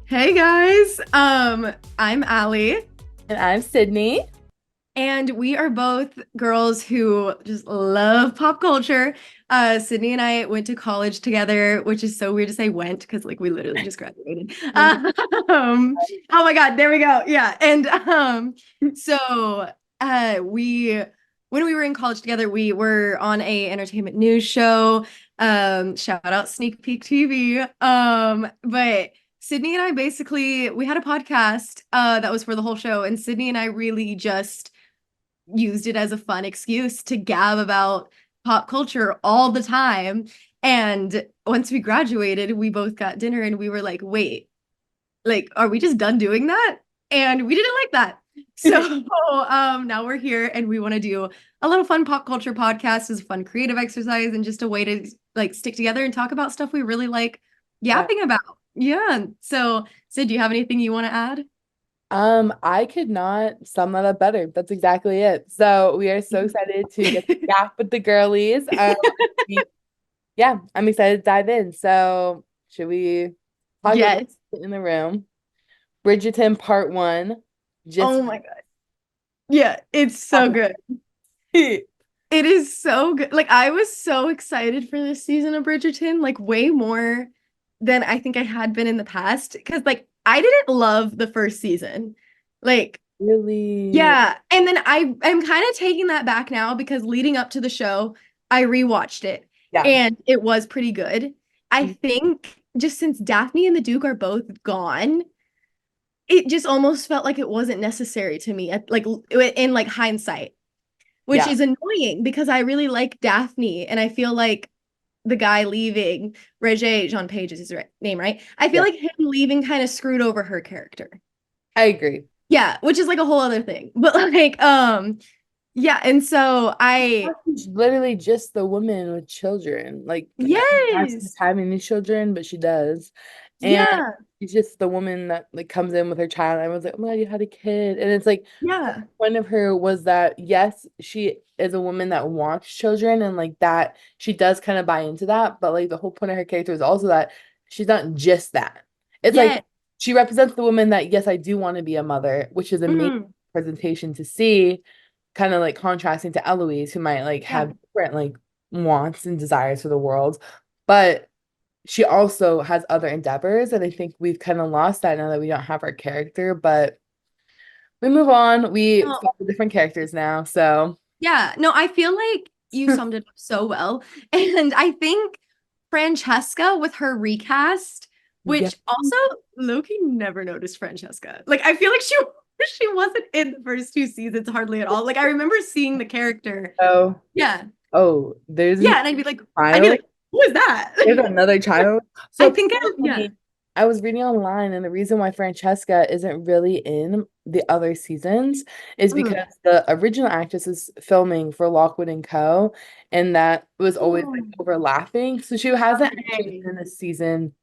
Hey guys, I'm Allie, And I'm Sydney. and we are both girls who just love pop culture. Sydney and I went to college together, which is so weird to say went because like we literally just graduated. Mhm. Um, oh my God, there we go. Yeah, and so we when we were in college together, we were on a entertainment news show. Shout out Sneak Peek TV. But Sydney and I basically we had a podcast that was for the whole show, and Sydney and I really just used it as a fun excuse to gab about pop culture all the time. And once we graduated, we both got dinner and we were like, wait, like, are we just done doing that? And we didn't like that. So now we're here and we want to do a little fun pop culture podcast as a fun creative exercise and just a way to like stick together and talk about stuff we really like Yeah. yapping about. Yeah. So, Sid, do you have anything you want to add? I could not sum that up better. That's exactly it. So we are so excited to get the gap with the girlies. Yeah, I'm excited to dive in. So should we talk about Yes. in the room? Bridgerton Part One. Oh Just my God. Yeah, it's so good. It is so good. Like I was so excited for this season of Bridgerton, like way more than I think I had been in the past. Because like I didn't love the first season. Like, really, yeah. And then I'm kind of taking that back now because leading up to the show, I rewatched it yeah. and it was pretty good. I think just since Daphne and the Duke are both gone, it just almost felt like it wasn't necessary to me at like in like hindsight, which Yeah. is annoying because I really like Daphne and I feel like the guy leaving, Regé Jean Page is his name, right? I feel Yeah. like him leaving kind of screwed over her character. I agree. Yeah, which is like a whole other thing. But like yeah, and so I She's literally just the woman with children. Like, not she's yes. having these children, but she does. And Yeah. she's just the woman that like comes in with her child. And I was like, oh my God, you had a kid. And it's like, Yeah. one of her was that, yes, she is a woman that wants children and like that she does kind of buy into that. But like the whole point of her character is also that she's not just that. It's like Yeah. she represents the woman that, yes, I do want to be a mother, which is a amazing Mhm. presentation to see kind of like contrasting to Eloise, who might like Yeah. have different like wants and desires for the world, but she also has other endeavors, and I think we've kind of lost that now that we don't have our character. But we move on. We No, follow different characters now, so yeah. No, I feel like you summed it up so well. And I think Francesca with her recast, yeah. which also Loki never noticed Francesca. Like I feel like she wasn't in the first two seasons hardly at all. Like I remember seeing the character. Oh, Yeah. oh, there's Yeah, an and I'd be child. like, who is that? There's another child. I So think yeah. apparently, I was reading online, and the reason why Francesca isn't really in the other seasons is Mm. because the original actress is filming for Lockwood and Co. And that was always like Oh, overlapping. So she hasn't actually okay. been in a season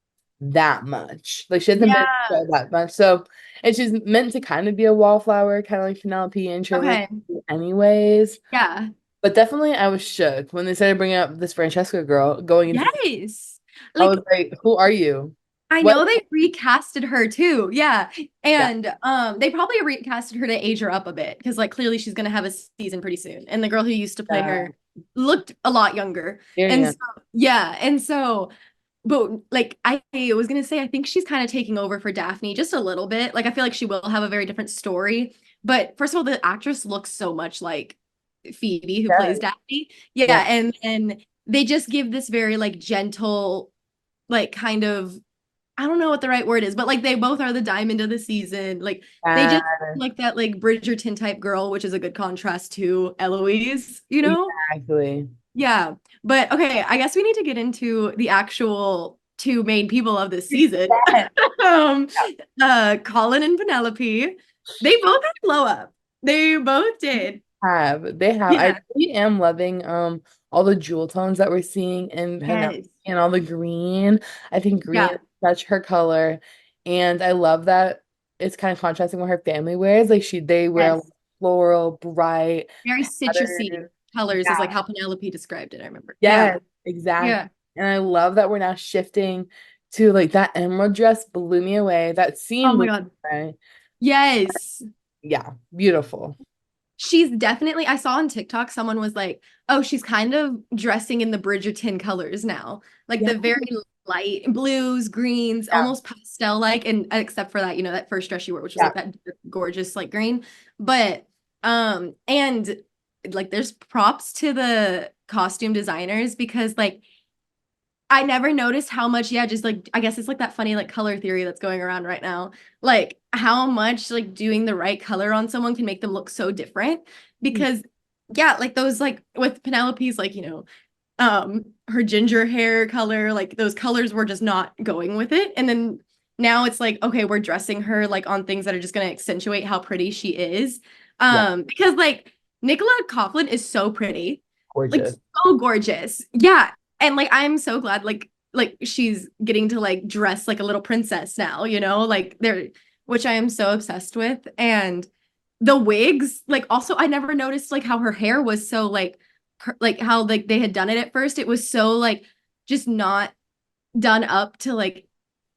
that much. Like she hasn't been in the Yeah. show that much. So and she's meant to kind of be a wallflower, kind of like Penelope and Shirley, Okay. anyways. Yeah. But definitely, I was shook when they started bringing up this Francesca girl going into. Yes. I Like was like, "Who are you? I What?" know they recasted her too. Yeah. Yeah, And they probably recasted her to age her up a bit because like clearly she's gonna have a season pretty soon. And the girl who used to play yeah, her looked a lot younger. very And young. so yeah, and so but like I was gonna say I think she's kind of taking over for Daphne just a little bit. Like I feel like she will have a very different story. But first of all, the actress looks so much like Phoebe who Yeah, plays Daphne. yeah, Yeah, and they just give this very like gentle, like kind of I don't know what the right word is, but like they both are the diamond of the season. Like they uh, just like that like Bridgerton type girl, which is a good contrast to Eloise, you know? exactly. Yeah. But okay, I guess we need to get into the actual two main people of this season. Yeah. um Colin and Penelope. They both had glow up. They both did. They have. I Yeah. really am loving all the jewel tones that we're seeing in Penelope Yes. and all the green. I think green is Yeah. such her color, and I love that it's kind of contrasting what her family wears. Like they wear Yes. floral, bright Very citrusy patterns. colors is Yeah. like how Penelope described it, I remember. Yeah. Yes, exactly. Yeah. And I love that we're now shifting to like that emerald dress blew me away. That Oh scene my blew God. me away. Yes. Yeah, beautiful. She's definitely, I saw on TikTok, someone was like, oh, she's kind of dressing in the Bridgerton colors now. Like Yeah, the very light blues, greens, yeah, almost pastel like, and except for that, that first dress she wore, which was yeah. like that gorgeous like green. But and like there's props to the costume designers because like I never noticed how much, yeah, just like I guess it's like that funny like color theory that's going around right now. Like how much like doing the right color on someone can make them look so different. Mm. Because yeah, like those like with Penelope's like, her ginger hair color, like those colors were just not going with it. And then now it's like, okay, we're dressing her like on things that are just gonna accentuate how pretty she is. Yeah, Because like Nicola Coughlan is so pretty, like gorgeous. so gorgeous. Yeah, and like I'm so glad like she's getting to like dress like a little princess now, like they're which I am so obsessed with. And the wigs, like also I never noticed like how her hair was so like how like they had done it at first. It was so like just not done up to like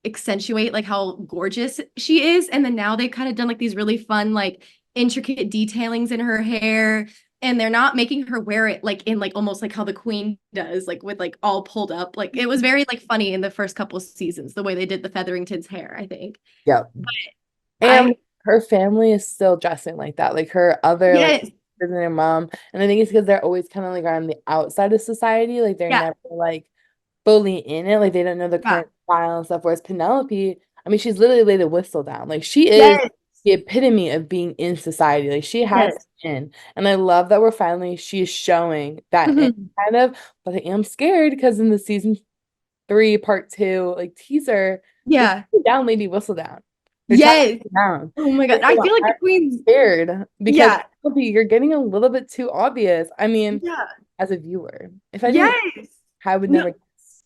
accentuate like how gorgeous she is. And then now they've kind of done like these really fun like intricate detailings in her hair, and they're not making her wear it like in like almost like how the queen does, like with like all pulled up. Like it was very like funny in the first couple of seasons the way they did the Featherington's hair, I think. Yeah. And I her family is still dressing like that. Like her other like Yes. sisters and her mom. And I think it's because they're always kind of like on the outside of society. Like they're Yeah. never like fully in it. Like they don't know the Yeah. current style and stuff. Whereas Penelope, I mean, she's literally laid a whistle down. Like she is Yes. the epitome of being in society. Like she has Yes. in. And I love that we're finally she's showing that in Mhm. kind of, but I am scared because in the season 3, part 2, like teaser, they're Yeah. taking down Lady Whistledown. They're trying to Yes. take her down. Oh my And God. I so feel like I'm the queen's scared because yeah. Penelope, you're getting a little bit too obvious. I mean, Yeah. as a viewer, if I didn't, Yes. I would No, never guess.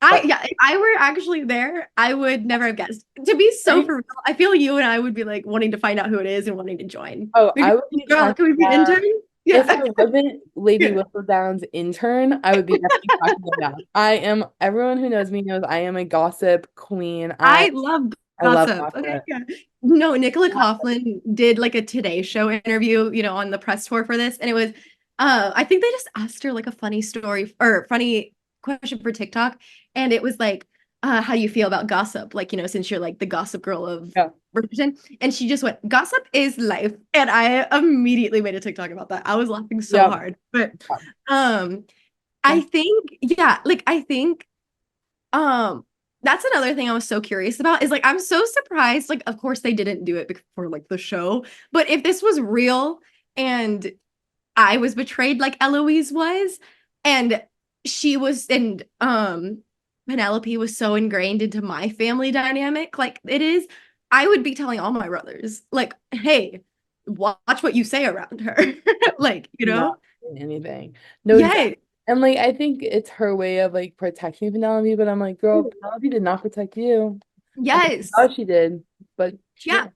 But yeah, if I were actually there, I would never have guessed. To be so right? for real, I feel you and I would be like wanting to find out who it is and wanting to join. Oh, We'd I be would be like, girl, tracking can we be down. intern? If Yeah. I wasn't Lady Yeah. Whistledown's intern, I would be definitely tracking them down. I am, everyone who knows me knows I am a gossip queen. I I love I love gossip. Okay. gossip. Yeah. No, Nicola Coughlan did like a Today Show interview, on the press tour for this. And it was I think they just asked her like a funny story or funny question for TikTok. And it was like, how do you feel about gossip? Like, since you're like the gossip girl of Yeah. Bridgerton. And she just went, gossip is life. And I immediately made a TikTok about that. I was laughing so Yeah. hard. But Yeah. um I Yeah. think, yeah, like I think um, that's another thing I was so curious about is like I'm so surprised. Like, of course they didn't do it for like the show, but if this was real and I was betrayed like Eloise was, and she was and Penelope was so ingrained into my family dynamic, like it is, I would be telling all my brothers, like, hey, watch what you say around her. Like, Not anything. No, exactly. Yes, And like I think it's her way of like protecting Penelope, but I'm like, girl, Penelope did not protect you. I mean, yes. oh, she did, but she Yeah, didn't.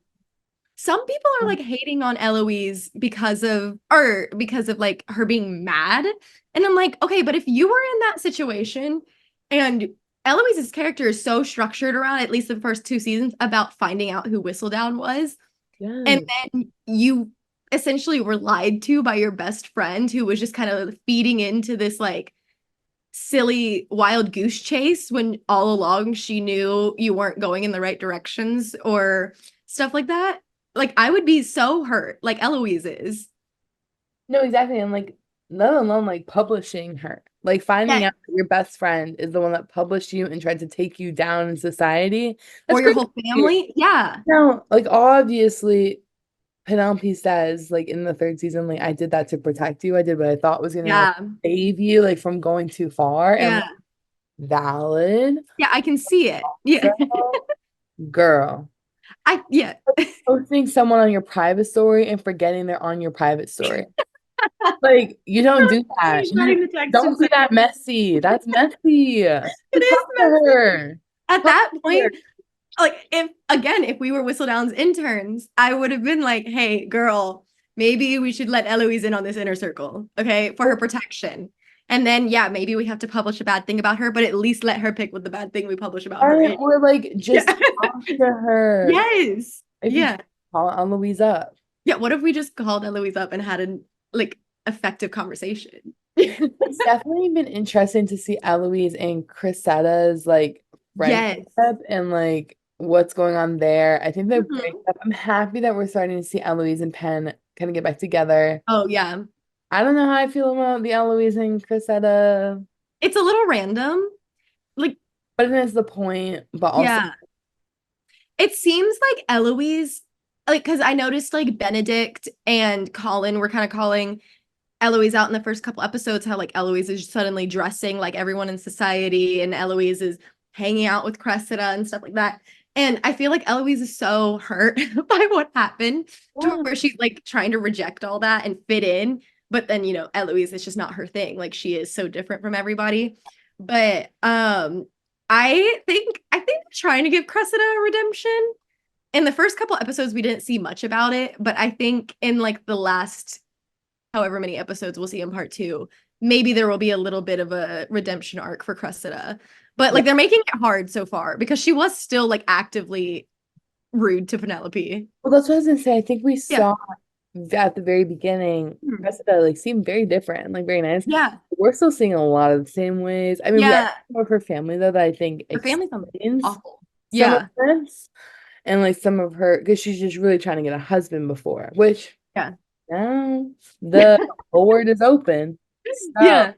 some people are like hating on Eloise because of like her being mad. And I'm like, okay, but if you were in that situation and Eloise's character is so structured around at least the first 2 seasons about finding out who Whistledown was, and Yes. then you essentially were lied to by your best friend who was just kind of feeding into this like silly wild goose chase when all along she knew you weren't going in the right directions or stuff like that. Like I would be so hurt, like Eloise is. No, exactly. And like, let alone like publishing her, like finding Yeah. out that your best friend is the one that published you and tried to take you down in society. Or That's your great. whole family. Yeah. Now, like obviously, Penelope says, like in the third season, like I did that to protect you. I did what I thought was gonna like Yeah. save you, like from going too far. And Yeah. like, valid, Yeah, I can see it. Yeah. girl, girl. Yeah. Posting someone on your private story and forgetting they're on your private story. Like you don't do that. Writing the text Don't and be that saying messy. That's messy. it Just is talk to messy. her. At Talk that to her. point, like if we were Whistledown's interns, I would have been like, hey, girl, maybe we should let Eloise in on this inner circle, okay, for her protection. And then, yeah, maybe we have to publish a bad thing about her, but at least let her pick what the bad thing we publish about her is. Or like just Yeah. talk to her. Yes. Maybe Yeah. call Aunt Louise up. Yeah. What if we just called Eloise up and had an like effective conversation? It's definitely been interesting to see Eloise and Chrisetta's like Yes. friendship and like what's going on there. I think they're breaking Mhm. up. I'm happy that we're starting to see Eloise and Penn kind of get back together. Oh, yeah. I don't know how I feel about the Eloise and Chrisetta, It's a little random. Like, but it is the point. But also, yeah. It seems like Eloise, like, because I noticed like Benedict and Colin were kind of calling Eloise out in the first couple episodes, how like Eloise is suddenly dressing like everyone in society, and Eloise is hanging out with Cressida and stuff like that. And I feel like Eloise is so hurt by what happened to yeah. where she's like trying to reject all that and fit in. But then, Eloise, it's just not her thing. Like she is so different from everybody. But I think they're trying to give Cressida a redemption. In the first couple episodes, we didn't see much about it, but I think in like the last however many episodes we'll see in part two, maybe there will be a little bit of a redemption arc for Cressida. But Yeah. like they're making it hard so far because she was still like actively rude to Penelope. Well, that's what I was gonna say. I think we Yeah. saw at the very beginning, Mhm. Cressida like seemed very different and like very nice. Yeah. We're still seeing a lot of the same ways. I mean, we are Yeah. more of her family though that I think Her family's explains awful. some of Yeah. this. And like some of her, because she's just really trying to get a husband before, which Yeah. now the whole word is open. So Yeah.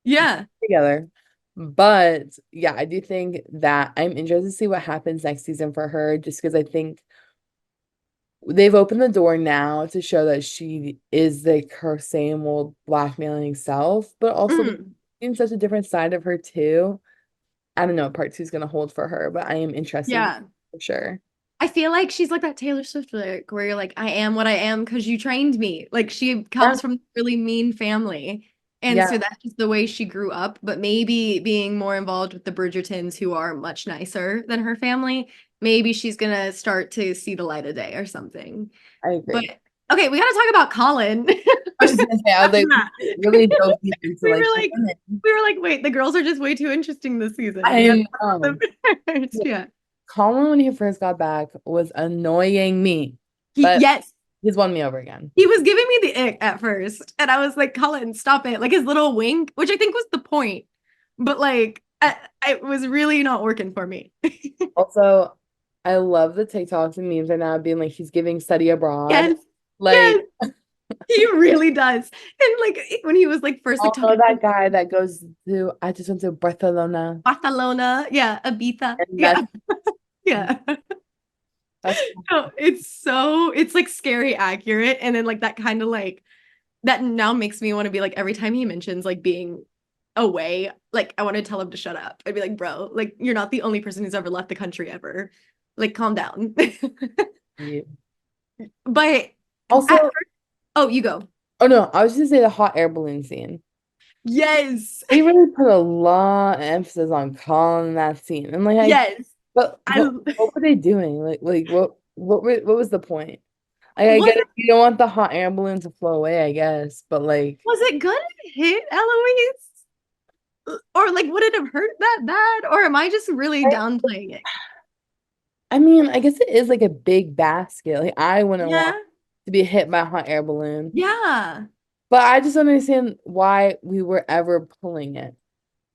Yeah. together. But yeah, I do think that I'm interested to see what happens next season for her, just because I think they've opened the door now to show that she is like her same old blackmailing self, but also Mm. in such a different side of her too. I don't know what part two is gonna hold for her, but I am interested Yeah. for sure. I feel like she's like that Taylor Swift lyric where you're like, I am what I am because you trained me. Like she Yeah, comes from a really mean family. And yeah, so that's just the way she grew up. But maybe being more involved with the Bridgertons, who are much nicer than her family, maybe she's gonna start to see the light of day or something. I But agree. okay, we gotta talk about Colin. I was just gonna say, I was like, we really dove deep into We like were the like, women. we were like, wait, the girls are just way too interesting this season. We gotta I talk about them first. Yeah. Colin, when he first got back, was annoying me, but Yes, he's won me over again. he was giving me the ick at first, and I was like, Colin, stop it. Like his little wink, which I think was the point, but like, it was really not working for me. Also, I love the TikToks and memes right now being like he's giving study abroad. Yes, Like, yes, he really does. And like when he was like first like oh no, talking that to guy that goes to I just went to Barcelona. Barcelona, yeah, Ibiza, And yeah, yeah. that's No, it's like scary accurate, and then like that kind of like that now makes me want to be like every time he mentions like being away, like I want to tell him to shut up. I'd be like, bro, like you're not the only person who's ever left the country ever. Like, calm down. cute. But Also, at first, oh, you go. oh no, I was just gonna say the hot air balloon scene. Yes. They really put a lot of emphasis on Colin in that scene. And like I Yes. but I what were they doing? Like what was the point? Like, I was guess you don't want the hot air balloon to flow away, I guess, but like it gonna hit Eloise? Or like would it have hurt that bad? Or am I just really downplaying it? I mean, I guess it is like a big basket. Like I wouldn't want Yeah. to be hit by a hot air balloon. Yeah. But I just don't understand why we were ever pulling it.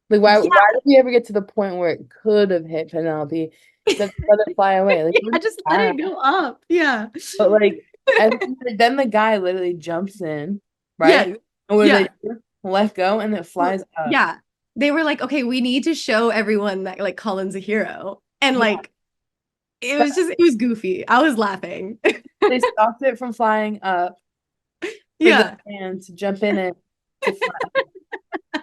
Like why Yeah. did we ever get to the point where it could have hit Penelope? Just let it fly away. Like what Yeah, is just let that? it go up. Yeah. But like and then the guy literally jumps in, right? Yeah. And where they Yeah. let go and it flies up. Yeah. They were like, okay, we need to show everyone that like Colin's a hero. And Yeah. like it was goofy. I was laughing. They stopped it from flying up for the Yeah. man to jump in it to fly.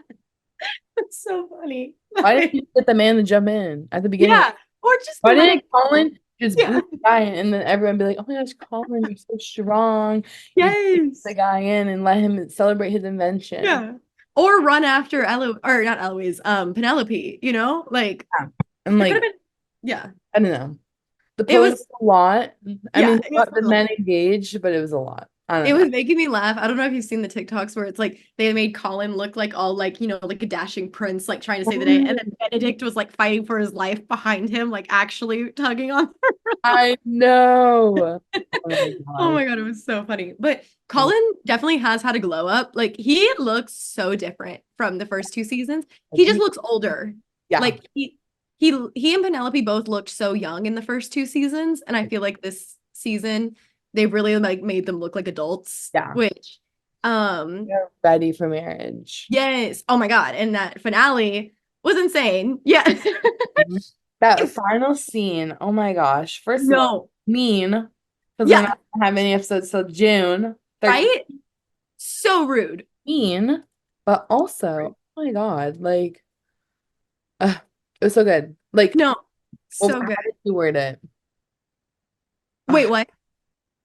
It's so funny. Why didn't you get the man to jump in at the beginning? Yeah. Or just Why let it didn't go. Colin just Yeah. boot the guy in and then everyone be like, oh my gosh, Colin, you're so strong. You boot the Yes. guy in and let him celebrate his invention. Yeah. Or run after or not Eloise, Penelope, Like Yeah. And it could have like, been, yeah. I don't know. The It pulling was, was a lot. I yeah, mean, it was the a men lot. engaged, but it was a lot. I It don't know. was making me laugh. I don't know if you've seen the TikToks where it's like they made Colin look like all like, like a dashing prince, like trying to save the day. And then Benedict was like fighting for his life behind him, like actually tugging on her. I know. Oh my Oh gosh. my God, it was so funny. But Colin definitely has had a glow up. Like he looks so different from the first two seasons. He just looks older. Yeah. Like he and Penelope both looked so young in the first two seasons, and I feel like this season they really like made them look like adults, Yeah. which They're ready for marriage. yes. Oh my God, and that finale was insane. Yeah. That final scene, oh my gosh. First of all, No. mean, because we're Yeah, not gonna have any episodes till June 13th. right? So rude. Mean, but also, oh my God, like, it was so good. Like, No. well, So how good. did you word it? Wait, Ah, what?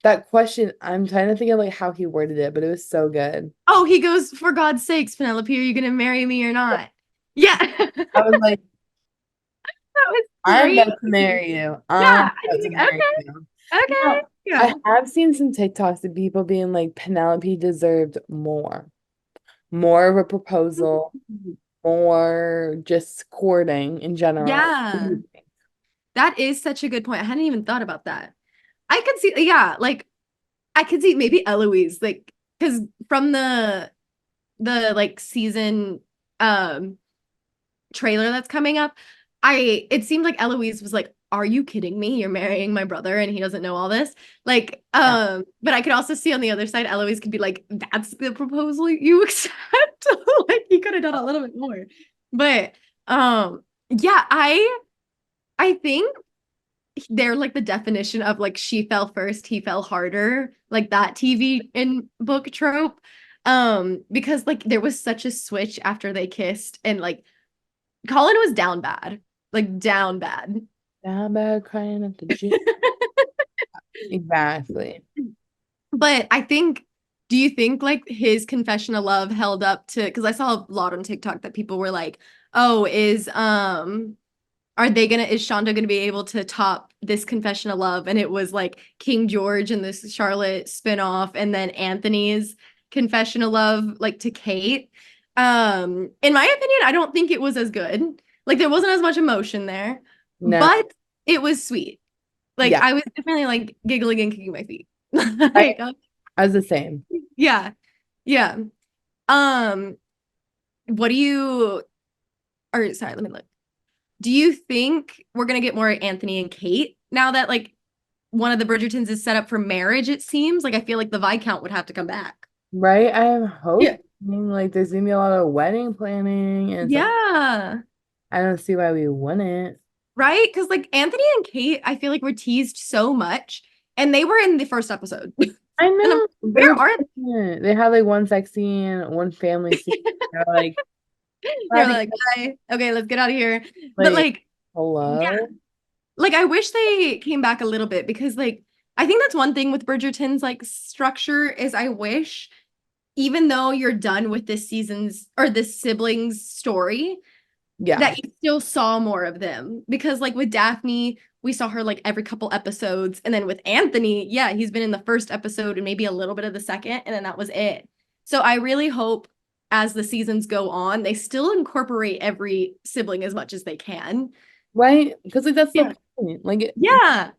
that question, I'm trying to think of like how he worded it, but it was so good. Oh, he goes, for God's sakes, Penelope, are you gonna marry me or not? Yeah. I was like, That was I'm great. about to marry you. I'm Yeah. I about was to like, marry okay, you. okay. Now, Yeah. I have seen some TikToks of people being like, Penelope deserved more of a proposal, more just courting in general. Yeah. That is such a good point. I hadn't even thought about that. I could see, yeah, like I could see maybe Eloise, like, because from the like season um trailer that's coming up, it seemed like Eloise was like, "Are you kidding me? You're marrying my brother and he doesn't know all this." Like, Yeah. but I could also see on the other side, Eloise could be like, "That's the proposal you accept." Like he could have done a little bit more. But yeah, I think they're like the definition of like she fell first, he fell harder, like that TV and book trope. Because like there was such a switch after they kissed, and like Colin was down bad, like down bad. Down bad crying at the gym. Exactly. But I think, do you think like his confession of love held up to, because I saw a lot on TikTok that people were like, oh, are they gonna, is Shonda gonna be able to top this confession of love? And it was like King George and this Charlotte spinoff, and then Anthony's confession of love, like to Kate. In my opinion, I don't think it was as good. Like there wasn't as much emotion there, No. but it was sweet. Like Yeah. I was definitely like giggling and kicking my feet. I, Like, I was the same. yeah, yeah. Um, what do you, or sorry, let me look. Do you think we're gonna get more Anthony and Kate now that like one of the Bridgertons is set up for marriage? It seems like I feel like the Viscount would have to come back. Right? I am Yeah. hoping like there's gonna be a lot of wedding planning and stuff. Yeah. I don't see why we wouldn't. Right? Because like Anthony and Kate, I feel like were teased so much, and they were in the first episode. I And I'm know. They where were are pregnant. They had like one sex scene, one family scene. They're like, they're happy, like, bye. Okay, let's get out of here. But like, like, yeah, hello? like I wish they came back a little bit because like I think that's one thing with Bridgerton's like structure is I wish even though you're done with this season's or this siblings story, Yeah. that you still saw more of them. Because like with Daphne, we saw her like every couple episodes. And then with Anthony, yeah, he's been in the first episode and maybe a little bit of the second, and then that was it. So I really hope as the seasons go on, they still incorporate every sibling as much as they can. Right? Because like that's Yeah. the point. Like Yeah.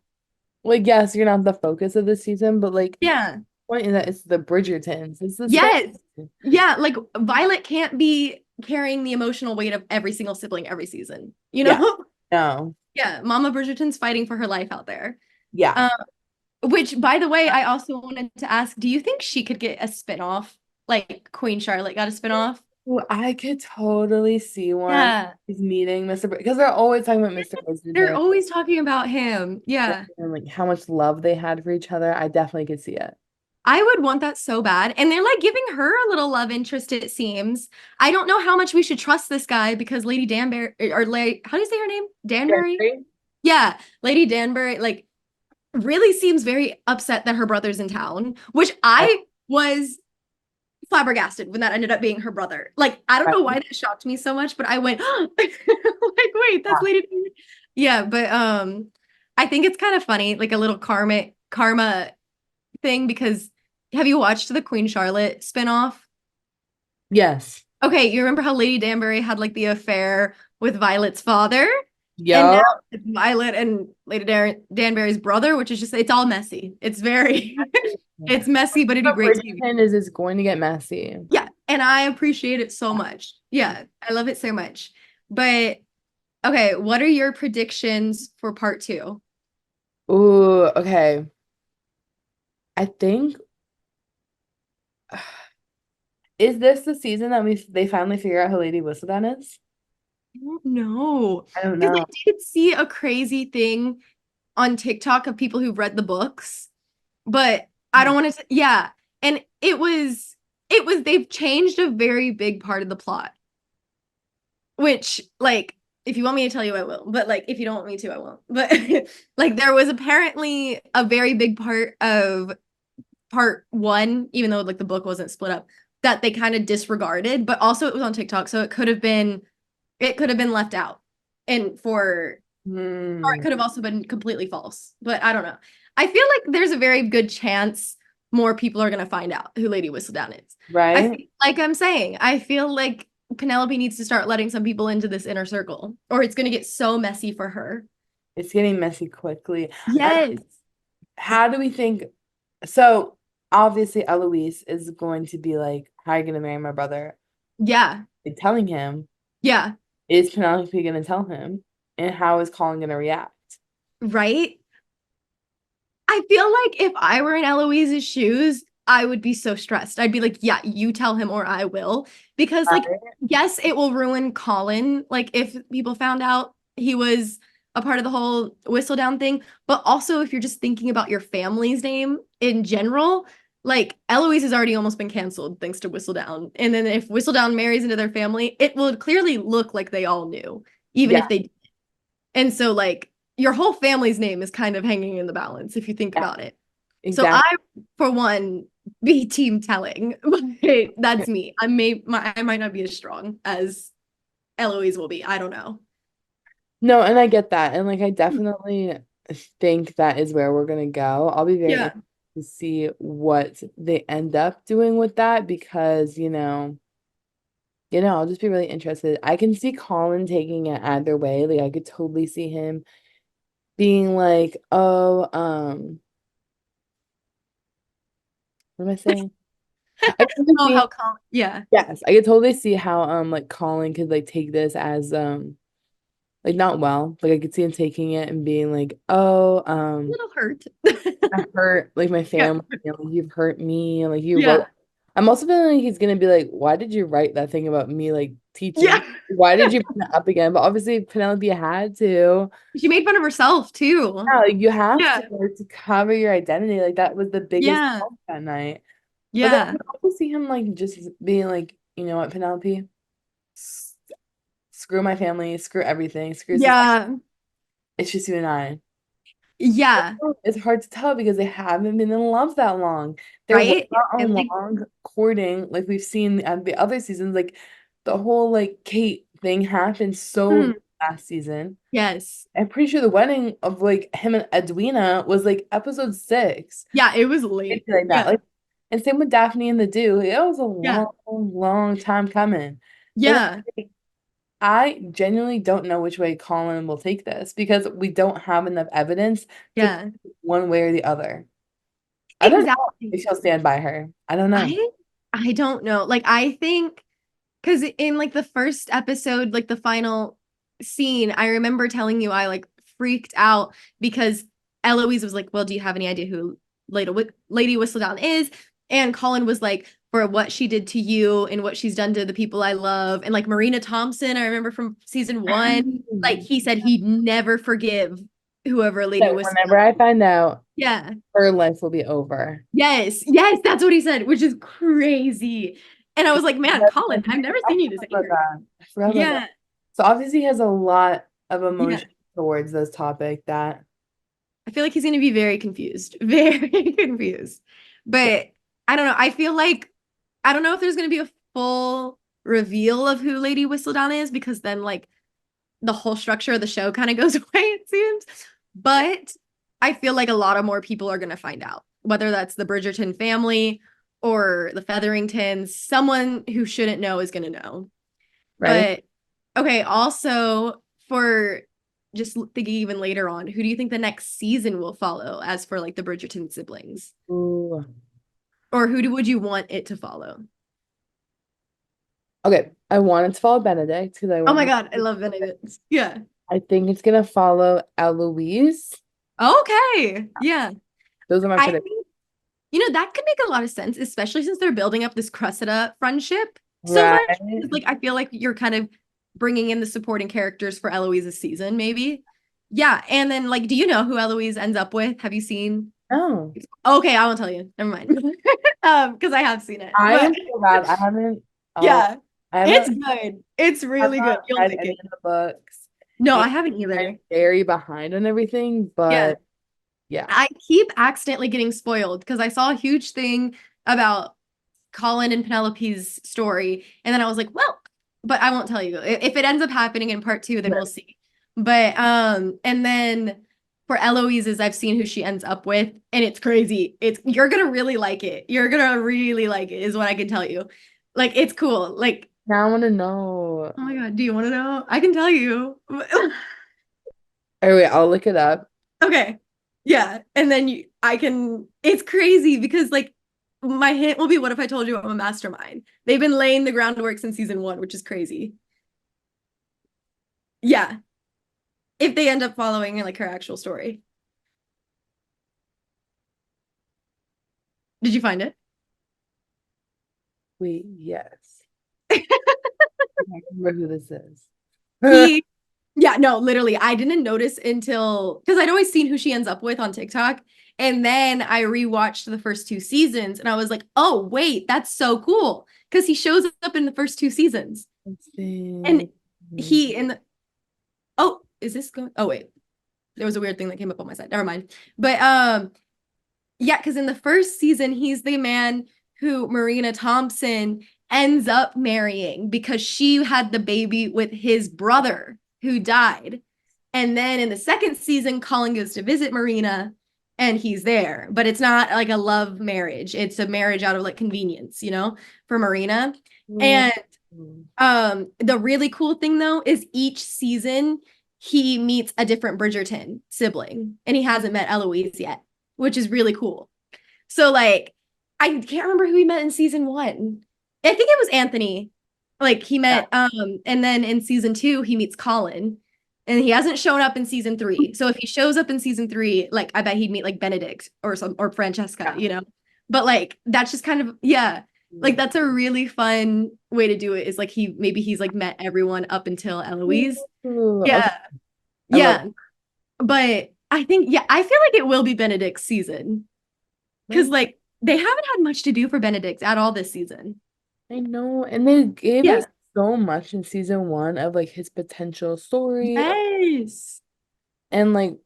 like yes, you're not the focus of the season, but like Yeah. point is that it's the Bridgertons. It's the story. Yes. Yeah. Like Violet can't be carrying the emotional weight of every single sibling every season, you Yeah. know? No. Yeah. Mama Bridgerton's fighting for her life out there. Yeah. Um, which, by the way, I also wanted to ask, do you think she could get a spinoff? Like Queen Charlotte got a spinoff? Well, I could totally see one. Yeah. He's meeting Mr. Because they're always talking about Mr. They're Bridgerton always talking about him. Yeah. and like how much love they had for each other. I definitely could see it. I would want that so bad. And they're like giving her a little love interest, it seems. I don't know how much we should trust this guy because Lady Danbury, or how do you say her name? Danbury? Right? Yeah. Lady Danbury, like, really seems very upset that her brother's in town, which I was flabbergasted when that ended up being her brother. Like, I don't know why that shocked me so much, but I went, like, wait, that's Lady Danbury. Yeah, but I think it's kind of funny, like a little karma thing because have you watched the Queen Charlotte spinoff? Yes. Okay, you remember how Lady Danbury had like the affair with Violet's father? And now Yup. it's Violet and Lady Danbury's brother, which is just, it's all messy. It's very, it's messy, but it'd be great TV. Bridgerton is going to get messy. Yeah, and I appreciate it so much. Yeah, I love it so much. But okay, what are your predictions for part two? Ooh, okay. I think is this the season that they finally figure out who Lady Whistledown is? I don't know. I don't Because know. I did see a crazy thing on TikTok of people who read the books, but I don't want to, yeah. And they've changed a very big part of the plot, which, like, if you want me to tell you, I will. But, like, if you don't want me to, I won't. But, like, there was apparently a very big part of part one, even though, like, the book wasn't split up, that they kind of disregarded. But also, it was on TikTok, so it could have been left out. And or it Hmm. could have also been completely false, but I don't know. I feel like there's a very good chance more people are going to find out who Lady Whistledown is. Right? Like I'm saying, I feel like Penelope needs to start letting some people into this inner circle, or it's going to get so messy for her. It's getting messy quickly. Yes. How do we think? So obviously Eloise is going to be like, "How are you going to marry my brother?" Yeah. Like, telling him. Yeah. Is Penelope going to tell him? And how is Colin going to react? Right. I feel like if I were in Eloise's shoes, I would be so stressed. I'd be like, yeah, you tell him or I will. Because, like, Right? yes, it will ruin Colin, like, if people found out he was a part of the whole Whistledown thing. But also, if you're just thinking about your family's name in general, like, Eloise has already almost been canceled thanks to Whistledown. And then if Whistledown marries into their family, it will clearly look like they all knew, even Yeah, if they. And so, like, your whole family's name is kind of hanging in the balance if you think yeah, about it. So I, exactly. for one, be team telling. That's me. I might not be as strong as Eloise will be. I don't know. No, and I get that. And like I definitely think that is where we're gonna go. I'll be very Yeah. interested to see what they end up doing with that because, I'll just be really interested. I can see Colin taking it either way. Like I could totally see him being like, oh, what am I saying? I could totally Oh, see, how calm. Yeah. yes, I could totally see how like Colin could like take this as like not well. Like I could see him taking it and being like, oh, A little hurt. I hurt like my Yeah. family, like you've hurt me, like you wrote. Yeah. I'm also feeling like he's gonna be like, why did you write that thing about me like teaching? Yeah. Why did you bring it up again? But obviously Penelope had to. She made fun of herself too. Yeah, like, you have Yeah. to like, to cover your identity. Like that was the biggest Yeah. fault that night. But then I Yeah. could also see him like just being like, you know what, Penelope, S- screw my family, screw everything, screw society. Yeah. It's just you and I. Yeah. It's hard to tell because they haven't been in love that long. There was Right? not a And like, long courting like we've seen at the other seasons. Like the whole like Kate thing happened so hmm, last season. yes. I'm pretty sure the wedding of like him and Edwina was like episode 6. Yeah, it was late. Anything like that. Yeah. Like, and same with Daphne and the Dude. It was a Yeah. long, long time coming. So Yeah. like, I genuinely don't know which way Colin will take this because we don't have enough evidence to Yeah. prove one way or the other. I don't know Exactly. if she'll stand by her. I don't know. I I don't know. Like I think because in like the first episode, like the final scene, I remember telling you I like freaked out because Eloise was like, "Well, do you have any idea who Lady Whistledown is?" And Colin was like, "For what she did to you and what she's done to the people I love." And like Marina Thompson, I remember from season one, like he said he'd never forgive whoever Lady But Whistledown. whenever I find out, Yeah. her life will be over. Yes, yes, that's what he said, which is crazy. And I was like, man, I Colin, I've never seen you this forgot about angry. that. I forgot about that. Yeah, So obviously he has a lot of yeah. emotion towards this topic that I feel like he's going to be very confused, very confused. But I don't know. I feel like I don't know if there's going to be a full reveal of who Lady Whistledown is because then like the whole structure of the show kind of goes away, it seems. But I feel like a lot of more people are going to find out. whether that's the Bridgerton family or the Featheringtons, someone who shouldn't know is going to know. Ready? But okay, also for just thinking even later on, who do you think the next season will follow as for like the Bridgerton siblings? Ooh. Or would you want it to follow? Okay, I wanted to follow Benedict because I Oh my want. God, I love Benedict. Yeah. I think it's gonna follow Elle Woods. Okay. Yeah. Those are my I predictions. think, that could make a lot of sense, especially since they're building up this Cressida friendship so much. Right? Like, I feel like you're kind of bringing in the supporting characters for Eloise's season, maybe. Yeah. And then, like, do you know who Eloise ends up with? Have you seen? Oh, Okay, I won't tell you. Never mind. Because I have seen it. I But am so bad. I haven't. Oh, yeah, I it's haven't. good. It's I've really good. not You'll read like any it. of the books. No, And I haven't either. I'm very behind on everything, Yeah. but yeah. I keep accidentally getting spoiled because I saw a huge thing about Colin and Penelope's story. And then I was like, well, but I won't tell you. If it ends up happening in part two, then we'll see. But and then for Eloise's, I've seen who she ends up with, and it's crazy. You're gonna really like it. You're gonna really like it, is what I can tell you. Like it's cool. Like, Now I want to know. oh my God, do you want to know? I can tell you. Anyway, I'll look it up. Okay. Yeah. And then it's crazy because like my hint will be, what if I told you I'm a mastermind? They've been laying the groundwork since season one, which is crazy. Yeah. If they end up following like her actual story. Did you find it? Wait, yes. I remember who this is. He, yeah, no, literally, I didn't notice until because I'd always seen who she ends up with on TikTok. And then I rewatched the first two seasons and I was like, oh, wait, that's so cool. Because he shows up in the first two seasons. Let's see. And he in the oh, is this going? Oh, wait. There was a weird thing that came up on my side. Never mind. But yeah, because in the first season, he's the man who Marina Thompson ends up marrying because she had the baby with his brother who died. And then in the second season, Colin goes to visit Marina and he's there. But it's not like a love marriage. It's a marriage out of like convenience, for Marina. And the really cool thing though is each season he meets a different Bridgerton sibling and he hasn't met Eloise yet, which is really cool. So like I can't remember who he met in season one. I think it was Anthony. Like he met and then in season two he meets Colin and he hasn't shown up in season three. So if he shows up in season three, like I bet he'd meet like Benedict or Francesca, But like that's just kind of like that's a really fun way to do it is like he's like met everyone up until Eloise. Ooh, okay. Yeah. Yeah. But I feel like it will be Benedict's season. Because like they haven't had much to do for Benedict at all this season. I know, and they gave Yeah. us so much in season one of like his potential story, Yes. and like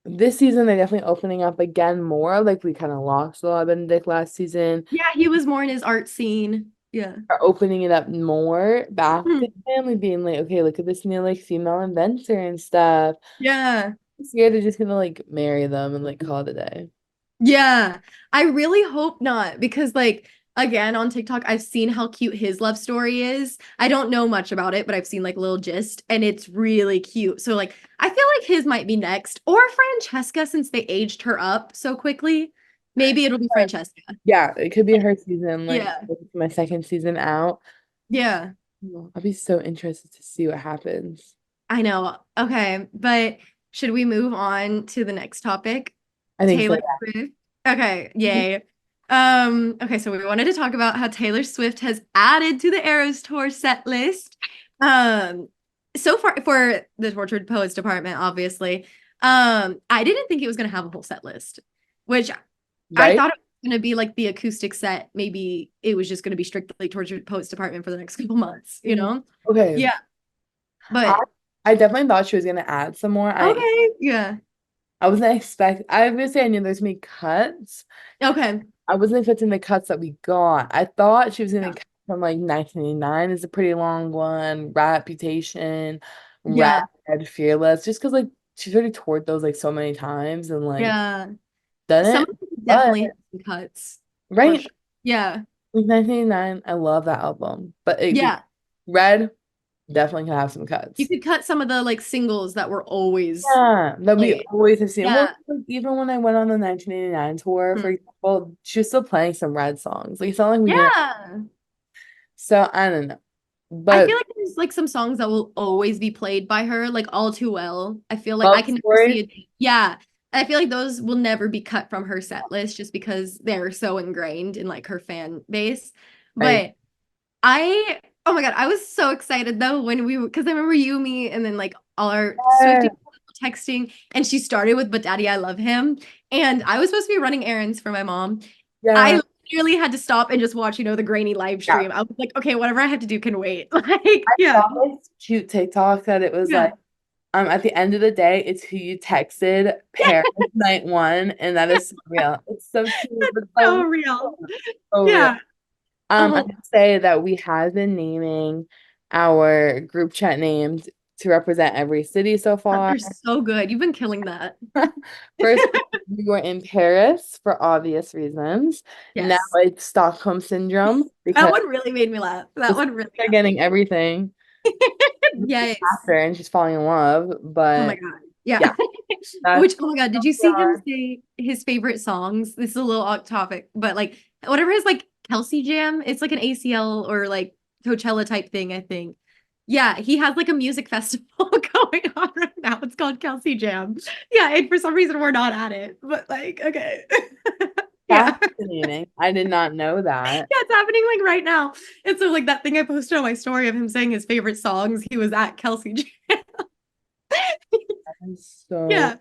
this season they're definitely opening up again more. Like we kind of lost a lot of Benedict last season. Yeah, he was more in his art scene. Yeah. Are opening it up more back Hmm. to family, being like, okay, look at this new like female inventor and stuff. Yeah. I'm scared they're just gonna like marry them and like call it a day. Yeah. I really hope not because like again on TikTok I've seen how cute his love story is. I don't know much about it, but I've seen like a little gist and it's really cute. So like I feel like his might be next or Francesca since they aged her up so quickly. Maybe it'll be Francesca. Yeah, it could be her season, like Yeah. my second season out. Yeah. I'll be so interested to see what happens. I know. Okay, but should we move on to the next topic? I think so. Taylor Swift. Okay, Yeah. yay. Okay, so we wanted to talk about how Taylor Swift has added to the Eras Tour set list. Um, so far for the Tortured Poets department, obviously. I didn't think it was gonna have a whole set list, which I Right? thought it was gonna be like the acoustic set. Maybe it was just gonna be strictly Tortured Poets department for the next couple months, you know? Okay. Yeah, I, but I definitely thought she was gonna add some more. okay, yeah. I wasn't expect I was say I knew there's gonna be cuts. Okay. I wasn't expecting the cuts that we got. I thought she was gonna Yeah. cut from like 1989 is a pretty long one, Reputation, Yeah. Red, Fearless, just because like she's already toured those like so many times and like Yeah. done Some it. but definitely have some cuts for right, sure. Yeah. like 1989, I love that album. But Yeah. Red definitely can have some You cuts. could cut some of the like singles that were always Yeah, that we played. always have seen. Well, Yeah. like, even when I went on the 1989 tour, for Hmm. example, she was still playing some Red songs. Like it's not like we didn't. Yeah. So I don't know, I but feel like there's like some songs that will always be played by her, like All Too Well. I feel like I Love can never see Story, it. Yeah. I feel like those will never be cut from her set list just because they're so ingrained in like her fan base. right? But oh my God, I was so excited though when because I remember you, me, and then like all our Yeah, Swiftie texting, and she started with "But Daddy, I Love Him," and I was supposed to be running errands for my mom. yeah, I literally had to stop and just watch, the grainy live yeah. stream. I was like, okay, whatever I have to do can wait. Like, yeah, Saw this cute TikTok that it was yeah, like, at the end of the day, it's who you texted Paris night one, and that is so real. It's so cute, but so so real. so real. Yeah. I Oh, would say that we have been naming our group chat names to represent every city so far. they're so good. You've been killing that. First, we were in Paris for obvious reasons. Now Yes. it's Stockholm syndrome That because one really made me laugh. That one really they're got getting me. everything Yes. after and she's falling in love. Oh my But God. Yeah. yeah, that's Which, oh my God, did you see him say his favorite songs? This is a little off topic, but like whatever his like Kelsey Jam, it's like an ACL or like Coachella type thing, I think. Yeah, he has like a music festival going on right now. It's called Kelsey Jam. Yeah, and for some reason we're not at it, but like, okay. Yeah. fascinating. I did not know that. Yeah, it's happening like right now. And so like that thing I posted on my story of him saying his favorite songs, he was at Kelsey Jam. That is so Yeah. funny.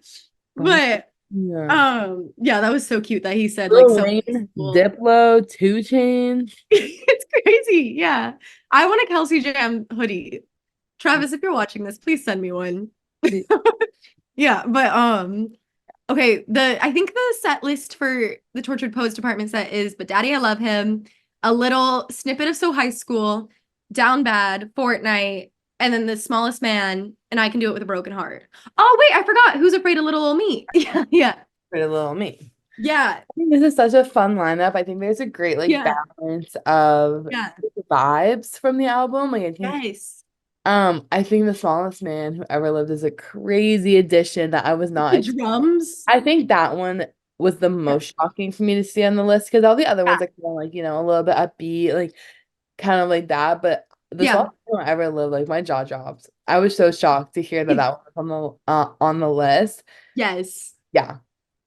But Yeah. yeah, that was so cute that he said like Lil so Wayne, cool. Diplo, Two Chainz. It's crazy. Yeah. I want a Kelsey Jam hoodie. Travis, if you're watching this, please send me one. Yeah, but okay, I think the set list for the Tortured Poets Department set is But Daddy I Love Him, a little snippet of So High School, Down Bad, Fortnite, and then The Smallest Man, and I Can Do It With a Broken Heart. Oh wait, I forgot Who's Afraid of Little Old Me. Yeah, yeah. Pretty Little Me. Yeah. I think this is such a fun lineup. I think there's a great like Yeah. balance of Yeah. vibes from the album. Yes. I think The Smallest Man Who Ever Lived is a crazy addition that I was not The expecting. drums. I think that one was the Yeah. most shocking for me to see on the list because all the other Yeah. ones are kind of like, a little bit upbeat, like kind of like that. But The Yeah. Smallest Man Who Ever Lived, like my jaw dropped. I was so shocked to hear that that was on the list. Yes. Yeah.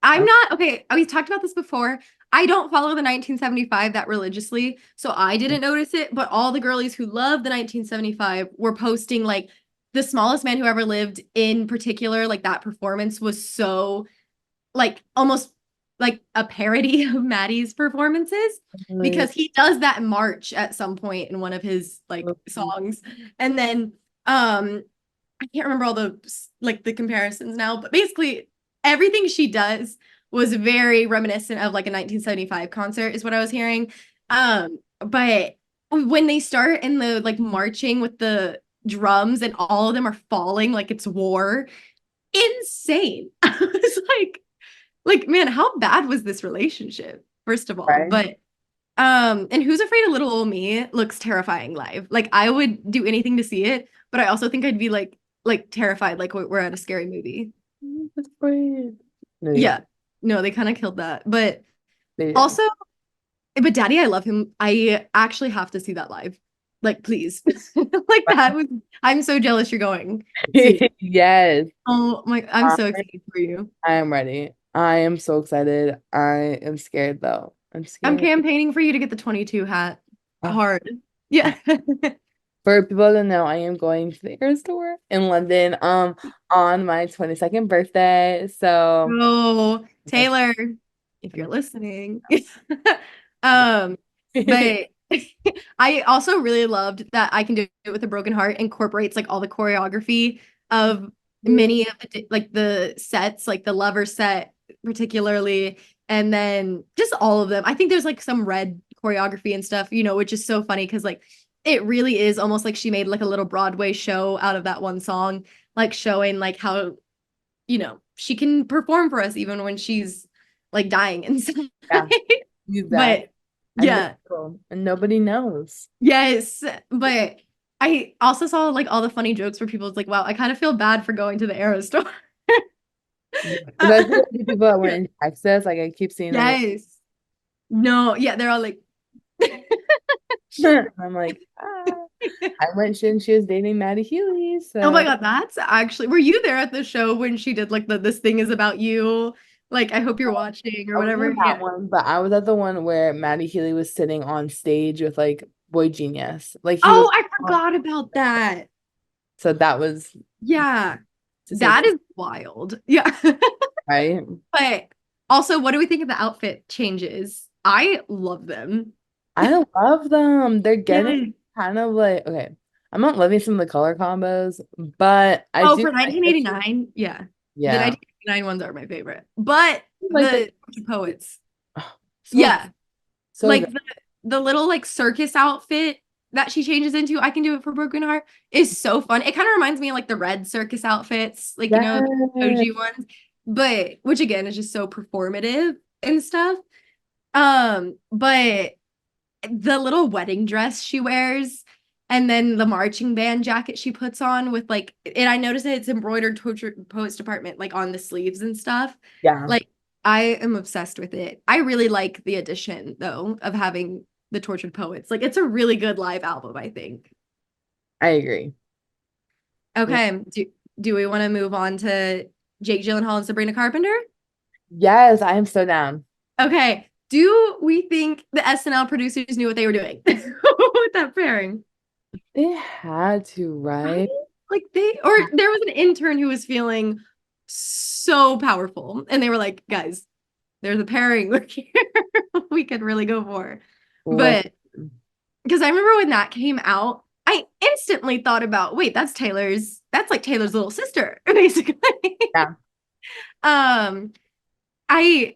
I'm Um, not okay. We talked about this before. I don't follow the 1975 that religiously, so I didn't notice it. But all the girlies who love the 1975 were posting like The Smallest Man Who Ever Lived in particular. Like that performance was so like almost like a parody of Maddie's performances because he does that march at some point in one of his like songs, and then I can't remember all the comparisons now, but basically everything she does was very reminiscent of like a 1975 concert is what I was hearing. But when they start in the like marching with the drums and all of them are falling like it's war, insane. I was like man, how bad was this relationship? First of all, right. but and Who's Afraid of Little Old Me looks terrifying live. Like I would do anything to see it, but I also think I'd be like terrified, like we're at a scary movie. Afraid. No, yeah, Yeah. No, they kind of killed that. But they did. also, but Daddy, I Love Him. I actually have to see that live. Like, please. Like that was I'm so jealous you're going to. Yes, Oh my, I'm I, so excited for you. I am ready. I am so excited. I am scared though. I'm I'm scared. campaigning for you to get the 22 hat. Ah. Hard. Yeah. For people to know, I am going to the Air store in London on my 22nd birthday. So Oh, that's Taylor, if you're listening. Um, but I also really loved that I Can Do It With a Broken Heart incorporates like all the choreography of many of like the sets, like the lover set particularly, and then just all of them. I think there's like some red choreography and stuff, which is so funny because like it really is almost like she made like a little Broadway show out of that one song, like showing like how she can perform for us even when she's like dying inside. Yeah, exactly. But I yeah, know, and nobody knows. yes. But I also saw like all the funny jokes where people was like, wow, I kind of feel bad for going to the Arrow store. Yeah. Especially the people that were in Texas, like I keep seeing them. Yes. No, yeah, they're all like, I'm like, I went and she was dating Maddie Healy, oh my so God, that's actually, were you there at the show when she did like the This Thing Is About You? Like, I hope you're watching or I wasn't whatever. at that Yeah. one, but I was at the one where Maddie Healy was sitting on stage with like Boy Genius. Like he was Oh, I on, forgot about that. so that was Yeah, to say that is wild. Yeah. right. But also, what do we think of the outfit changes? I love them. I love them. They're getting Yes. kind of like okay. I'm not loving some of the color combos, but I Oh, do for like this. 1989, yeah. The Yeah. 1989 ones are my favorite. But Like the the poets, so yeah. so Like good. the little like circus outfit that she changes into, I Can Do It for Broken Heart, is so fun. It kind of reminds me of like the red circus outfits, like the Yes. OG ones, but which again is just so performative and stuff. But the little wedding dress she wears and then the marching band jacket she puts on with like, and I noticed that it's embroidered Tortured Poets Department like on the sleeves and stuff. Yeah, Like I am obsessed with it. I really like the addition though of having the Tortured Poets. Like it's a really good live album, I think. I agree. Okay, do we want to move on to Jake Gyllenhaal and Sabrina Carpenter? Yes, I am so down. Okay. Do we think the SNL producers knew what they were doing with that pairing? They had to, Right? right? Like they, or there was an intern who was feeling so powerful, and they were like, guys, there's a pairing we could really go for. Listen. But because I remember when that came out, I instantly thought about, wait, that's like Taylor's little sister, basically. Yeah, um, I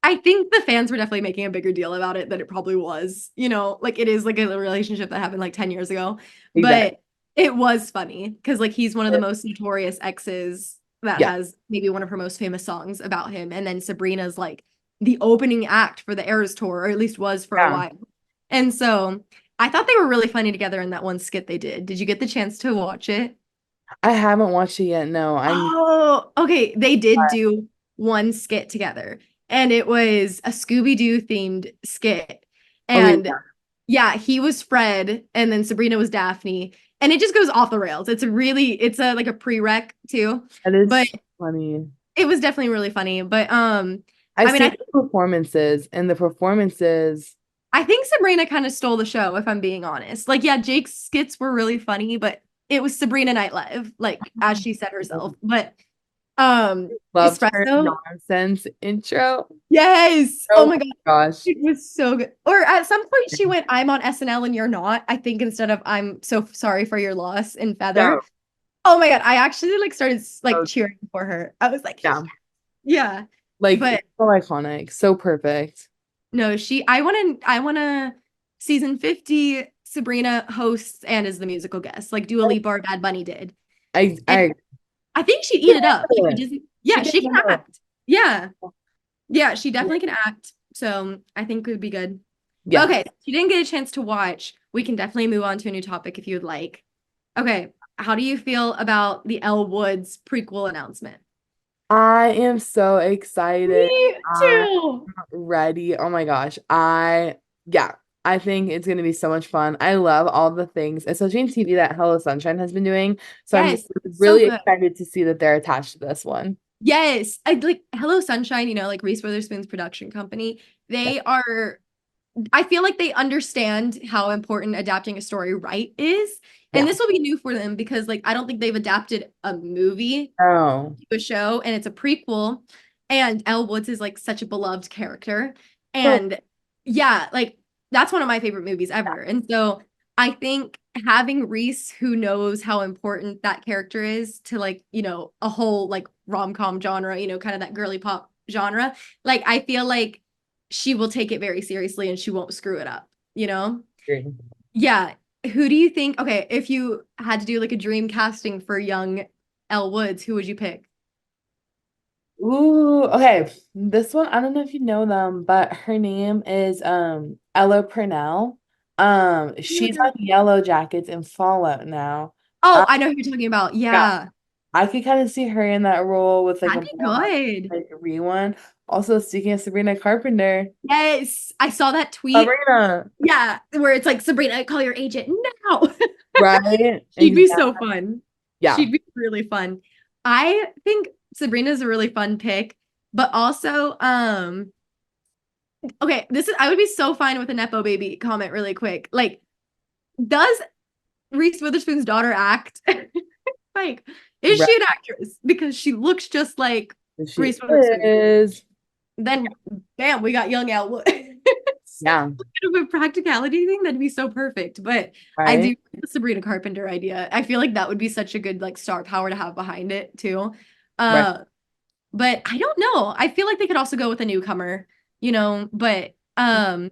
I think the fans were definitely making a bigger deal about it than it probably was. Like it is like a relationship that happened like 10 years ago. exactly. But it was funny because like he's one of the most notorious exes that Yeah, has maybe one of her most famous songs about him. And then Sabrina's like the opening act for the Eras tour, or at least was for a yeah. while. And so I thought they were really funny together in that one skit they did. Did you get the chance to watch it? I haven't watched it yet. No, I need. Oh, okay. They did do one skit together, and it was a Scooby-Doo themed skit. Okay, And yeah, yeah, he was Fred, and then Sabrina was Daphne, and it just goes off the rails. It's a like a prereq too, that but is funny. it was definitely really funny. But I've I mean, seen the performances, and the performances. I think Sabrina kind of stole the show, if I'm being honest. Like, yeah, Jake's skits were really funny, but it was Sabrina Night Live, like as she said herself. But Loved her espresso. nonsense intro. Yes. Oh Oh my God. my gosh. It was so good. Or at some point she went, I'm on SNL and you're not. I think instead of I'm so sorry for your loss in Feather. No. Oh my God. I actually like started like Oh, cheering for her. I was like, yeah. yeah. Like But so iconic, so perfect. no, I wanna season 50, Sabrina hosts and is the musical guest, like Dua Lipa or Bad Bunny did. And I I think she'd she eat can it up if it handle it. doesn't. She Yeah, can she can handle act. Yeah. Yeah, she it. definitely can act. So I think it would be good. But Yeah. okay, if you didn't get a chance to watch, we can definitely move on to a new topic if you would like. Okay, how do you feel about the Elle Woods prequel announcement? I am so excited. Me I'm too. ready. Oh my gosh. Yeah, I think it's gonna be so much fun. I love all the things, especially in TV that Hello Sunshine has been doing. So I'm Yes, so really good. excited to see that they're attached to this one. Yes, I like Hello Sunshine, like Reese Witherspoon's production company. Yeah. They are I feel like they understand how important adapting a story right is. And Yeah. this will be new for them because like I don't think they've adapted a movie Oh. to a show and it's a prequel. And Elle Woods is like such a beloved character. So And yeah, like that's one of my favorite movies ever. And so I think having Reese who knows how important that character is to like, a whole like rom-com genre, kind of that girly pop genre, like I feel like she will take it very seriously and she won't screw it up, you know? agree. Yeah. Who do you think, okay, if you had to do like a dream casting for young Elle Woods, who would you pick? Ooh, okay. This one, I don't know if you know them, but her name is Ella Purnell. She's on Yellow Jackets and Fallout now. Oh, Um, I know who you're talking about. yeah, Yeah, I could kind of see her in that role with like a that'd be more good. like one. Also, speaking of Sabrina Carpenter, Yes, I saw that tweet. Sabrina, Yeah, where it's like, Sabrina, call your agent now. right? She'd be Exactly. so fun. Yeah, She'd be really fun. I think Sabrina's a really fun pick, but also, okay, this is I would be so fine with a Nepo baby comment really quick. Like, does Reese Witherspoon's daughter act? Like, is right. she an actress? Because she looks just like She Reese Witherspoon. is. Then, bam, we got young Elle Woods. Yeah, Bit of a practicality thing that'd be so perfect. But I do right, like the Sabrina Carpenter idea. I feel like that would be such a good like star power to have behind it too. right. Uh, but I don't know. I feel like they could also go with a newcomer, but and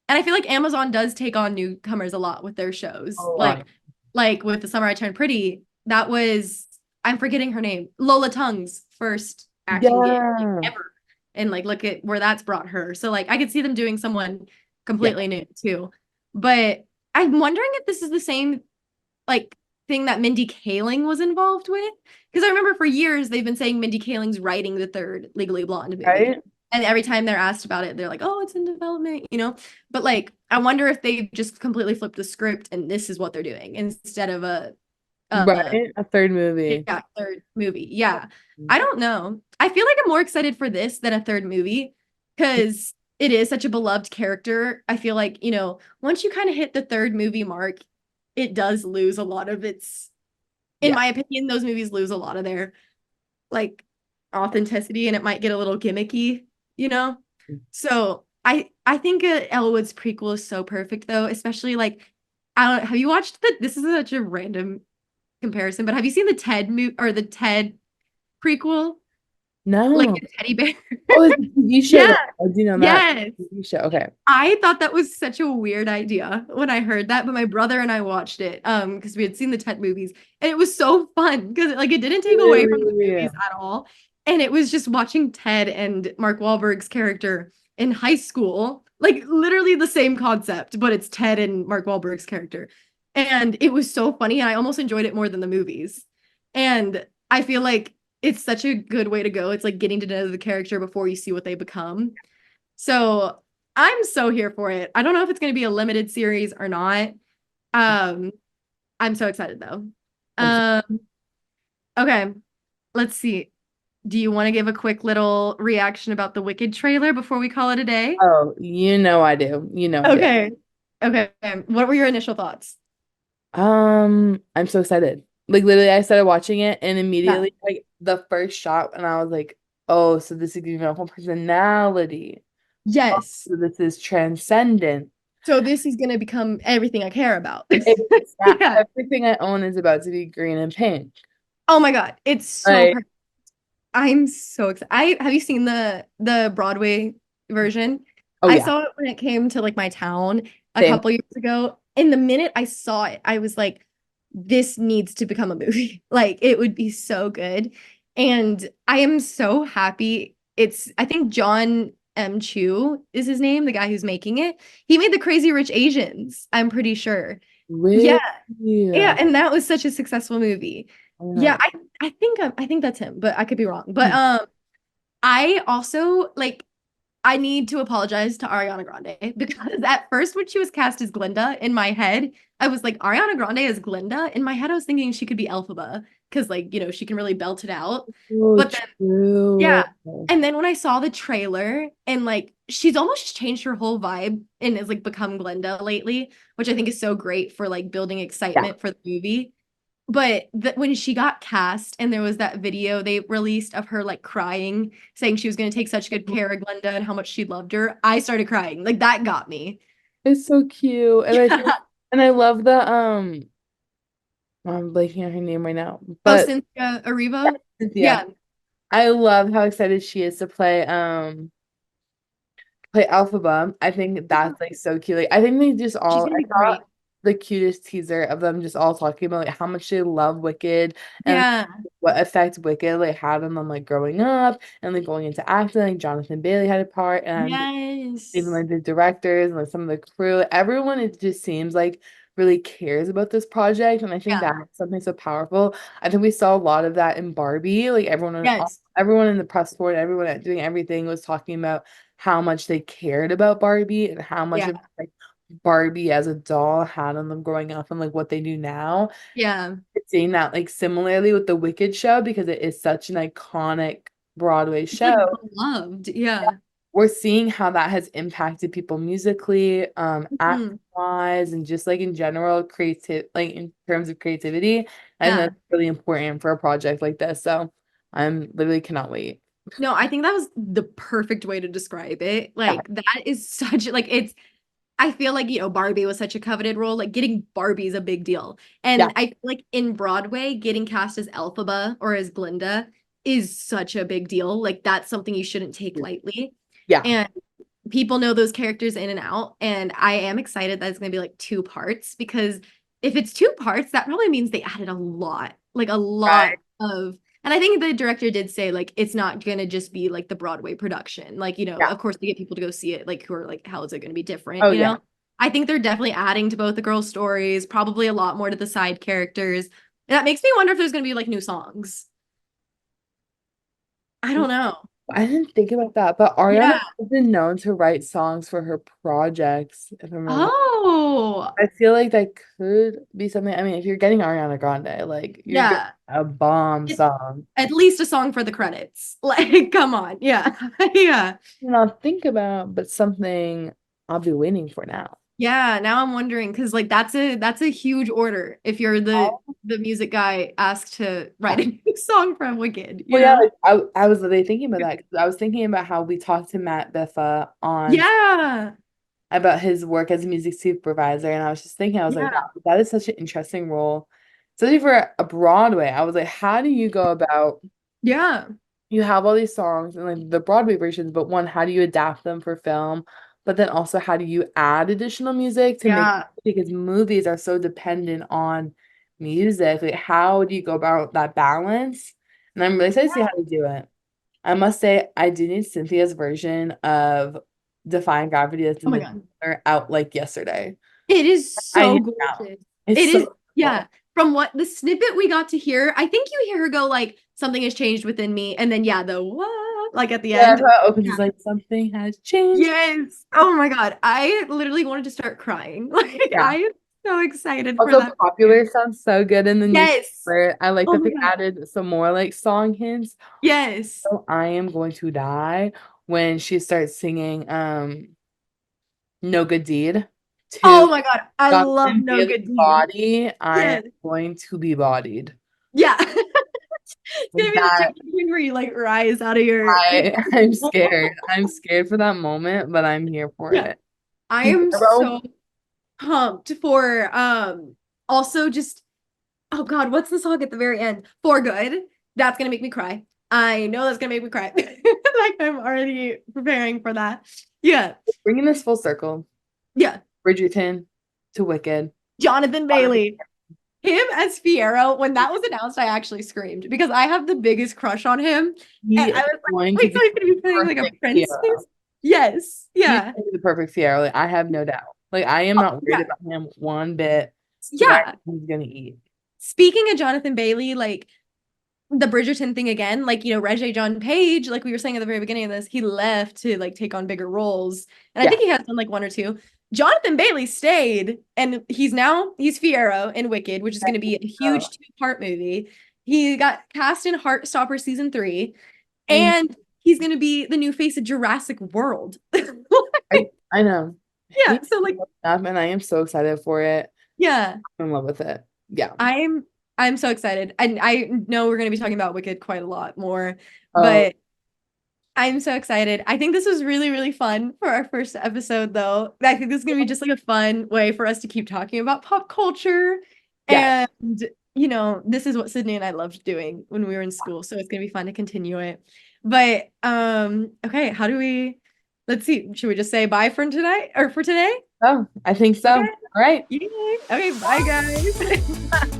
I feel like Amazon does take on newcomers a lot with their A shows. lot. Like with The Summer I Turned Pretty, that was I'm forgetting her name. Lola Tung's first acting gig like, Yeah, ever. And like look at where that's brought her. So like I could see them doing someone yeah, completely new too. But I'm wondering if this is the same like thing that Mindy Kaling was involved with. Because I remember for years they've been saying Mindy Kaling's writing the third Legally Blonde movie. right, And every time they're asked about it, they're like, oh, it's in development. But like, I wonder if they just completely flipped the script and this is what they're doing instead of a right. A third movie. yeah, third movie. Yeah. I don't know. I feel like I'm more excited for this than a third movie because it is such a beloved character. I feel like, once you kind of hit the third movie mark, it does lose a lot of its, in Yeah. my opinion, those movies lose a lot of their like authenticity and it might get a little gimmicky, you know? So I think Elle Woods prequel is so perfect though, especially like I don't have you watched this is such a random comparison, but have you seen the Ted or the Ted prequel? Like No. the teddy bear? Oh, it's a TV show Yeah. though. I do know that. Yes. TV show. Okay. I thought that was such a weird idea when I heard that, but my brother and I watched it because we had seen the Ted movies and it was so fun because like it didn't take away from the Really? movies at all. And it was just watching Ted and Mark Wahlberg's character in high school, like literally the same concept, but it's Ted and Mark Wahlberg's character. And it was so funny and I almost enjoyed it more than the movies. And I feel like it's such a good way to go. It's like getting to know the character before you see what they become. So I'm so here for it. I don't know if it's going to be a limited series or not. Um, I'm so excited though. I'm so- Um, okay, let's see. Do you want to give a quick little reaction about the Wicked trailer before we call it a day? Oh, you know I do. You know I do. Okay. Okay. What were your initial thoughts? I'm so excited. Like literally, I started watching it and Yeah. immediately like the first shot, and I was like, "Oh, so this is giving me a whole personality. Oh, Yes. so this is transcendent. So this is going to become everything I care about. It's not Yeah. everything I own is about to be green and pink." Oh my God. It's so Like, perfect. I'm so excited. I have you seen the Broadway version? oh I yeah, saw it when it came to like my town a same. couple years ago. And the minute I saw it, I was like, this needs to become a movie. Like it would be so good. And I am so happy. I think John M. Chu is his name, the guy who's making it. He made the Crazy Rich Asians, I'm pretty sure. Yeah, Really? yeah, Yeah. and that was such a successful movie. Yeah, I think that's him, but I could be wrong. But I also like I need to apologize to Ariana Grande because at first when she was cast as Glinda in my head, I was like Ariana Grande as Glinda. In my head, I was thinking she could be Elphaba because she can really belt it out. Oh, But then true. yeah. And then when I saw the trailer and like she's almost just changed her whole vibe and has like become Glinda lately, which I think is so great for like building Yeah. excitement for the movie. But when she got cast and there was that video they released of her like crying, saying she was going to take such good care of Glenda and how much she loved her, I started crying. Like that got me. It's so cute. And I think Yeah. and I love the I'm blanking on her name right now. Oh, But Cynthia Erivo. Cynthia, Yeah. I love how excited she is to play Alphaba. I think that's like so cute. Like I think they just She's all going I to be thought great. the cutest teaser of them just all talking about like how much they love Wicked and Yeah. what effect Wicked like had on them like growing up and like going into acting. Like Jonathan Bailey had a part, and even Yes. like the directors and like some of the crew, everyone, it just seems like really cares about this project. And I think Yeah. that's something so powerful. I think we saw a lot of that in Barbie. Like Yes. everyone in the press for it, everyone doing everything was talking about how much they cared about Barbie and how much Yeah. of like Barbie as a doll had on them growing up and like what they do now. Yeah. Seeing that like similarly with the Wicked show because it is such an iconic Broadway It's like show. beloved. Yeah. We're seeing how that has impacted people musically, act Mhm. wise, and just like in general, creative, like in terms of creativity. I think Yeah. that's really important for a project like this. So I'm literally cannot wait. No, I think that was the perfect way to describe it. Yeah, Like that is such like it's I feel like, Barbie was such a coveted role. Like getting Barbie is a big deal. yeah, And I feel like in Broadway, getting cast as Elphaba or as Glinda is such a big deal. Like that's something you shouldn't take lightly. yeah, And people know those characters in and out. And I am excited that it's going to be like two parts because if it's two parts, that probably means they added a lot, like a lot right. of. And I think the director did say like it's not going to just be like the Broadway production. Like, Yeah. of course, to get people to go see it, like who are like, how is it going to be different, Oh yeah. I think they're definitely adding to both the girls' stories, probably a lot more to the side characters. And that makes me wonder if there's going to be like new songs. I don't know. I didn't think about that, but Ariana Yeah. has been known to write songs for her projects, if I'm remembering. Oh, I feel like that could be something. I mean, if you're getting Ariana Grande, like you're getting yeah. a bomb song. At least a song for the credits. Like, come on. Yeah. Yeah. Not think about, but something I'll be waiting for now. Yeah. Now I'm wondering because like that's a huge order if you're Oh, the music guy asked to yeah. write a new song from Wicked, Well, yeah, like I was literally thinking about that 'cause I was thinking about how we talked to Matt Biffa on Yeah. about his work as a music supervisor, and I was just thinking, I was like, Yeah. wow, that is such an interesting role. Especially for a Broadway, I was like, how do you go about Yeah. you have all these songs and like the Broadway versions, but one, how do you adapt them for film? But then also, how do you add additional music to make Yeah. because movies are so dependent on music. Like, how do you go about that balance? And I'm really excited to see how they do it. I must say, I do need Cynthia's version of Defying Gravity that's Oh in my the God. trailer out like yesterday. It is I so need it now. gorgeous. It's It is, so yeah. cool. From what the snippet we got to hear, I think you hear her go like something has changed within me, and then yeah, the what like at the Yeah, end. so it opens, Yeah. it's like something has changed. Yes. Oh my God. I literally wanted to start crying. Like Yeah. I am so excited for Also, that. Popular sounds so good in the new Yes. trailer. I like Oh that my they God. added some more like song hints. Yes. So I am going to die when she starts singing No Good Deed to Oh my God. I love Jonathan No Bailey's Good Deed. body. I am Yes. going to be bodied. Yeah. It's Like gonna be the that TikTok thing where you like rise out of your I'm scared. I'm scared for that moment, but I'm here for yeah. it. I See, am Arivo? so pumped for also just oh God, what's the song at the very end? For Good. That's gonna make me cry. I know that's gonna make me cry. Like I'm already preparing for that. Yeah. Bringing this full circle. Yeah. Bridgerton to Wicked. Jonathan Bailey. Him as Fiero, when that was announced, I actually screamed because I have the biggest crush on him. He And I is was like, going to wait, so be he's gonna be playing like a perfect princess? Fiero. Yes. He's Yeah. going to be the perfect Fiero. Like, I have no doubt. Like, I am not worried Yeah. about him one bit. Because I Yeah. know he's gonna eat. Speaking of Jonathan Bailey, like the Bridgerton thing again, like, Regé John Page, like we were saying at the very beginning of this, he left to like take on bigger roles. And I Yeah. think he has done like one or two. Jonathan Bailey stayed and he's Fiero in Wicked, which is going to be a Oh, huge two-part movie. He got cast in Heartstopper season 3 I, and he's going to be the new face of Jurassic World. I know. Yeah, He's so like up, and I am so excited for it. yeah, I'm in love with it. Yeah. I'm I'm so excited. And I know we're going to be talking about Wicked quite a lot more, Oh, but I'm so excited. I think this was really, really fun for our first episode, though. I think this is going to be just like a fun way for us to keep talking about pop culture. yeah. And, this is what Sydney and I loved doing when we were in school. So it's going to be fun to continue it. But, okay, let's see. Should we just say bye for tonight or for today? Oh, I think Okay. so. All right. Yay. Okay, bye guys.